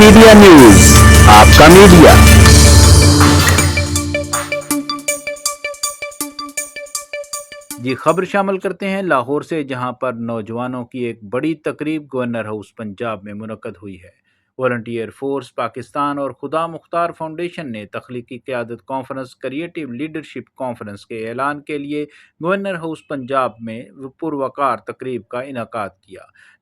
Media news, آپ کا media. خبر شامل کرتے ہیں لاہور سے، جہاں پر نوجوانوں کی ایک بڑی تقریب گورنر ہاؤس پنجاب میں منعقد ہوئی ہے۔ والنٹیئر فورس پاکستان اور خدا مختار فاؤنڈیشن نے تخلیقی قیادت کانفرنس کریٹیو لیڈرشپ کانفرنس کے اعلان کے لیے گورنر ہاؤس پنجاب میں پروقار تقریب کا انعقاد کیا۔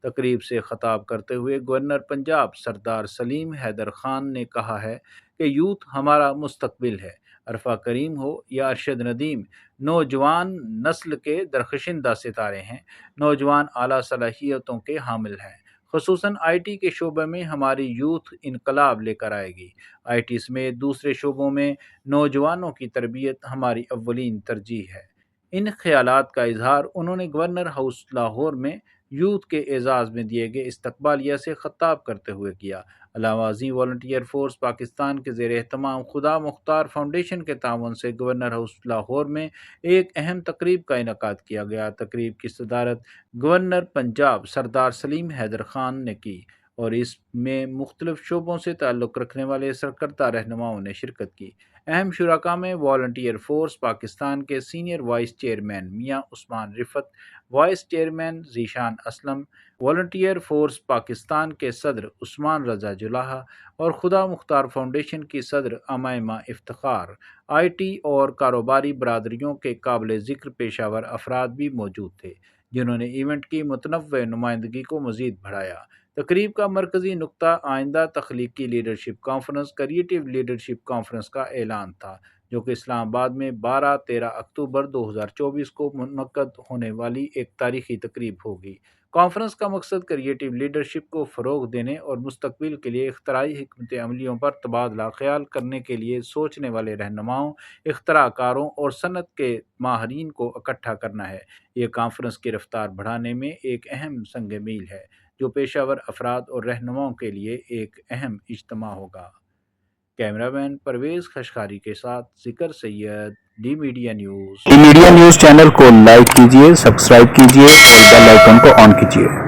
تقریب سے خطاب کرتے ہوئے گورنر پنجاب سردار سلیم حیدر خان نے کہا ہے کہ یوتھ ہمارا مستقبل ہے۔ عرفہ کریم ہو یا ارشد ندیم، نوجوان نسل کے درخشندہ ستارے ہیں۔ نوجوان اعلیٰ صلاحیتوں کے حامل ہیں۔ خصوصاً آئی ٹی کے شعبے میں ہماری یوتھ انقلاب لے کر آئے گی۔ آئی ٹی سمیت دوسرے شعبوں میں نوجوانوں کی تربیت ہماری اولین ترجیح ہے۔ ان خیالات کا اظہار انہوں نے گورنر ہاؤس لاہور میں یوتھ کے اعزاز میں دیے گئے استقبالیہ سے خطاب کرتے ہوئے کیا۔ علاوہ ازیں والنٹیئر فورس پاکستان کے زیر اہتمام خدا مختار فاؤنڈیشن کے تعاون سے گورنر ہاؤس لاہور میں ایک اہم تقریب کا انعقاد کیا گیا۔ تقریب کی صدارت گورنر پنجاب سردار سلیم حیدر خان نے کی اور اس میں مختلف شعبوں سے تعلق رکھنے والے سرکردہ رہنماؤں نے شرکت کی۔ اہم شرکاء میں والنٹیئر فورس پاکستان کے سینئر وائس چیئرمین میاں عثمان رفت، vice chairman Zeeshan Aslam, volunteer force Pakistan کے صدر عثمان رضا جلاہا اور خدا مختار فاؤنڈیشن کی صدر امائمہ افتخار۔ آئی ٹی اور کاروباری برادریوں کے قابل ذکر پیشہ ور افراد بھی موجود تھے، جنہوں نے ایونٹ کی متنوع نمائندگی کو مزید بڑھایا۔ تقریب کا مرکزی نقطہ آئندہ تخلیقی leadership conference creative leadership conference کا اعلان تھا، جو کہ اسلام آباد میں 12-13 اکتوبر 2024 کو منعقد ہونے والی ایک تاریخی تقریب ہوگی۔ کانفرنس کا مقصد کریٹیو لیڈرشپ کو فروغ دینے اور مستقبل کے لیے اختراعی حکمت عملیوں پر تبادلہ خیال کرنے کے لیے سوچنے والے رہنماؤں، اختراع کاروں اور صنعت کے ماہرین کو اکٹھا کرنا ہے۔ یہ کانفرنس کی رفتار بڑھانے میں ایک اہم سنگ میل ہے، جو پیشہ ور افراد اور رہنماؤں کے لیے ایک اہم اجتماع ہوگا۔ کیمرہ مین پرویز خشخاری کے ساتھ ذکر Syed, D Media News. D Media News channel کو لائک کیجیے، سبسکرائب کیجیے اور بیل آئیکن کو آن کیجیے۔